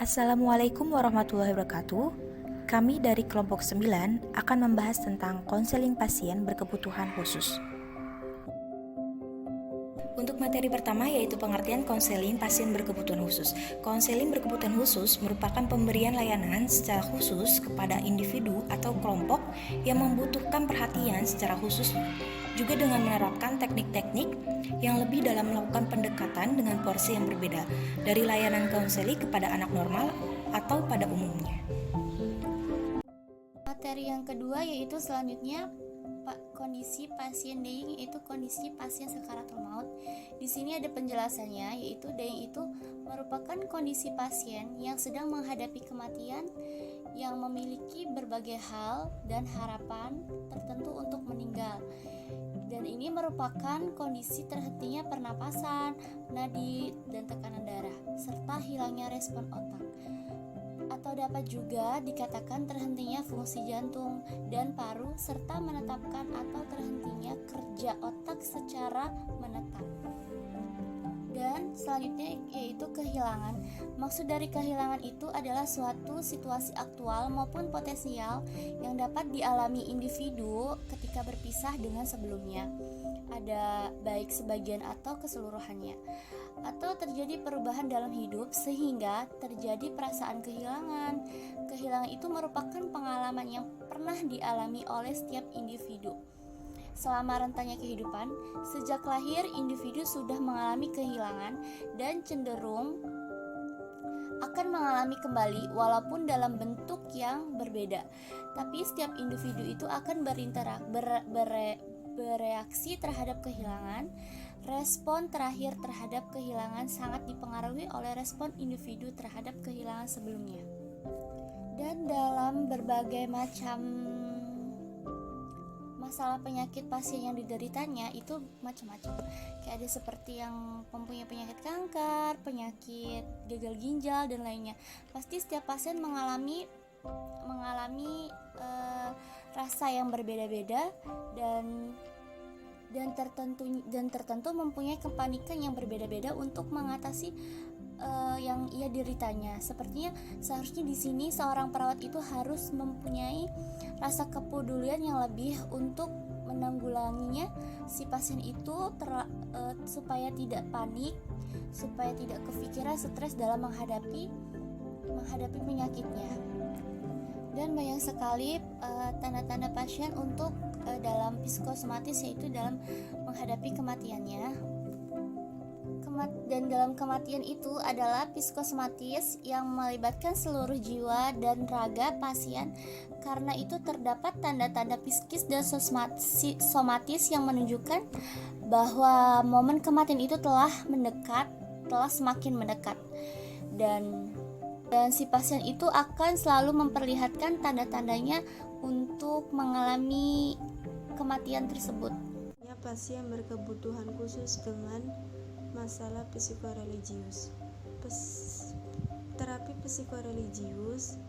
Assalamualaikum warahmatullahi wabarakatuh. Kami dari kelompok 9 akan membahas tentang konseling pasien berkebutuhan khusus. Untuk materi pertama yaitu pengertian konseling pasien berkebutuhan khusus. Konseling berkebutuhan khusus merupakan pemberian layanan secara khusus kepada individu atau kelompok yang membutuhkan perhatian secara khusus, juga dengan menerapkan teknik-teknik yang lebih dalam melakukan pendekatan dengan porsi yang berbeda dari layanan konseling kepada anak normal atau pada umumnya. Materi yang kedua yaitu selanjutnya kondisi pasien dying, yaitu kondisi pasien sakaratul maut. Di sini ada penjelasannya, yaitu dying itu merupakan kondisi pasien yang sedang menghadapi kematian yang memiliki berbagai hal dan harapan tertentu untuk meninggal. Dan ini merupakan kondisi terhentinya pernapasan, nadi, dan tekanan darah, serta hilangnya respon otak. Atau dapat juga dikatakan terhentinya fungsi jantung dan paru serta menetapkan atau terhentinya kerja otak secara menetap. Dan selanjutnya yaitu kehilangan. Maksud dari kehilangan itu adalah suatu situasi aktual maupun potensial yang dapat dialami individu ketika berpisah dengan sebelumnya. Ada baik sebagian atau keseluruhannya, atau terjadi perubahan dalam hidup sehingga terjadi perasaan kehilangan. Kehilangan itu merupakan pengalaman yang pernah dialami oleh setiap individu selama rentannya kehidupan. Sejak lahir, individu sudah mengalami kehilangan dan cenderung akan mengalami kembali walaupun dalam bentuk yang berbeda. Tapi setiap individu itu akan bereaksi terhadap kehilangan. Respon terakhir terhadap kehilangan sangat dipengaruhi oleh respon individu terhadap kehilangan sebelumnya. Dan dalam berbagai macam masalah penyakit pasien yang dideritanya itu macam-macam. Kayak ada seperti yang mempunyai penyakit kanker, penyakit gagal ginjal dan lainnya. Pasti setiap pasien mengalami rasa yang berbeda-beda dan tertentu mempunyai kepanikan yang berbeda-beda untuk mengatasi yang ia deritanya. Sepertinya seharusnya di sini seorang perawat itu harus mempunyai rasa kepedulian yang lebih untuk menanggulanginya si pasien itu supaya tidak panik, supaya tidak kepikiran stres dalam menghadapi penyakitnya. Dan banyak sekali tanda-tanda pasien untuk dalam psikosomatis, yaitu dalam menghadapi kematiannya. Dan dalam kematian itu adalah psikosomatis yang melibatkan seluruh jiwa dan raga pasien. Karena itu terdapat tanda-tanda psikis dan somatis yang menunjukkan bahwa momen kematian itu telah semakin mendekat. Dan si pasien itu akan selalu memperlihatkan tanda-tandanya untuk mengalami kematian tersebut. Pasien berkebutuhan khusus dengan masalah psikoreligius. Terapi psikoreligius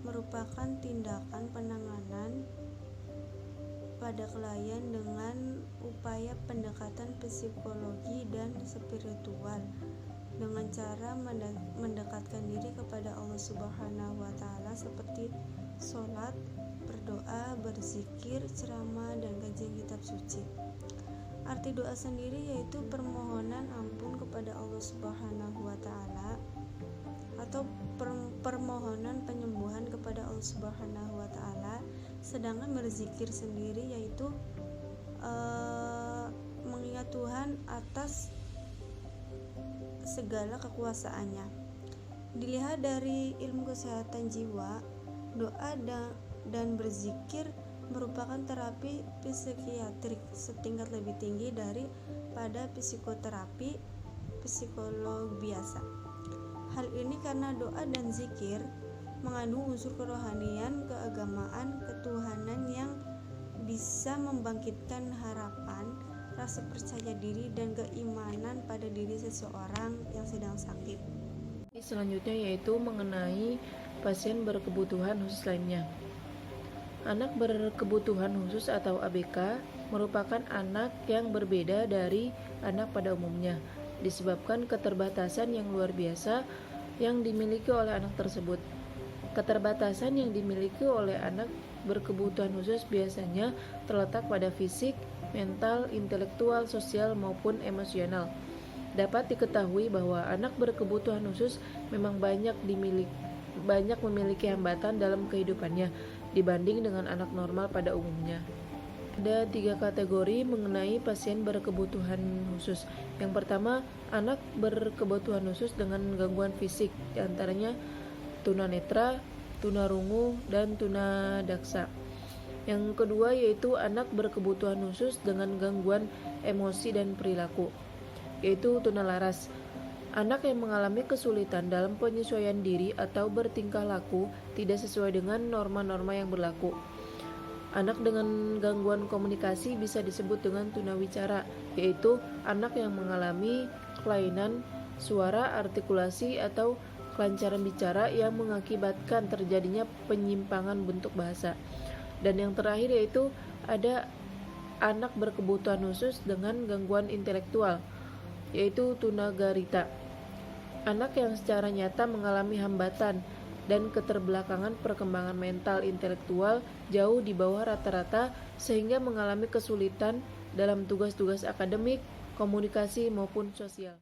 merupakan tindakan penanganan pada klien dengan upaya pendekatan psikologi dan spiritual dengan cara mendekatkan diri kepada Allah Subhanahu wa Ta'ala seperti sholat, berdoa, berzikir, ceramah, dan kajian kitab suci. Arti doa sendiri yaitu permohonan ampun kepada Allah Subhanahu wa Ta'ala atau permohonan penyembuhan kepada Allah Subhanahu wa Ta'ala. Sedangkan berzikir sendiri yaitu mengingat Tuhan atas segala kekuasaannya. Dilihat dari ilmu kesehatan jiwa, doa dan berzikir merupakan terapi psikiatrik setingkat lebih tinggi daripada psikoterapi psikolog biasa. Hal ini karena doa dan zikir mengandung unsur kerohanian, keagamaan, ketuhanan yang bisa membangkitkan harapan, rasa percaya diri, dan keimanan pada diri seseorang yang sedang sakit. Selanjutnya yaitu mengenai pasien berkebutuhan khusus lainnya. Anak berkebutuhan khusus atau ABK merupakan anak yang berbeda dari anak pada umumnya, disebabkan keterbatasan yang luar biasa yang dimiliki oleh anak tersebut. Keterbatasan yang dimiliki oleh anak berkebutuhan khusus biasanya terletak pada fisik, mental, intelektual, sosial, maupun emosional. Dapat diketahui bahwa anak berkebutuhan khusus memang banyak memiliki hambatan dalam kehidupannya dibanding dengan anak normal pada umumnya. Ada 3 kategori mengenai pasien berkebutuhan khusus. Yang pertama, anak berkebutuhan khusus dengan gangguan fisik, diantaranya tunanetra, tunarungu, dan tunadaksa. Yang kedua yaitu anak berkebutuhan khusus dengan gangguan emosi dan perilaku, yaitu tunalaras. Anak yang mengalami kesulitan dalam penyesuaian diri atau bertingkah laku tidak sesuai dengan norma-norma yang berlaku. Anak dengan gangguan komunikasi bisa disebut dengan tunawicara, yaitu anak yang mengalami kelainan suara, artikulasi, atau kelancaran bicara yang mengakibatkan terjadinya penyimpangan bentuk bahasa. Dan yang terakhir yaitu ada anak berkebutuhan khusus dengan gangguan intelektual, yaitu tunagarita. Anak yang secara nyata mengalami hambatan dan keterbelakangan perkembangan mental intelektual jauh di bawah rata-rata sehingga mengalami kesulitan dalam tugas-tugas akademik, komunikasi maupun sosial.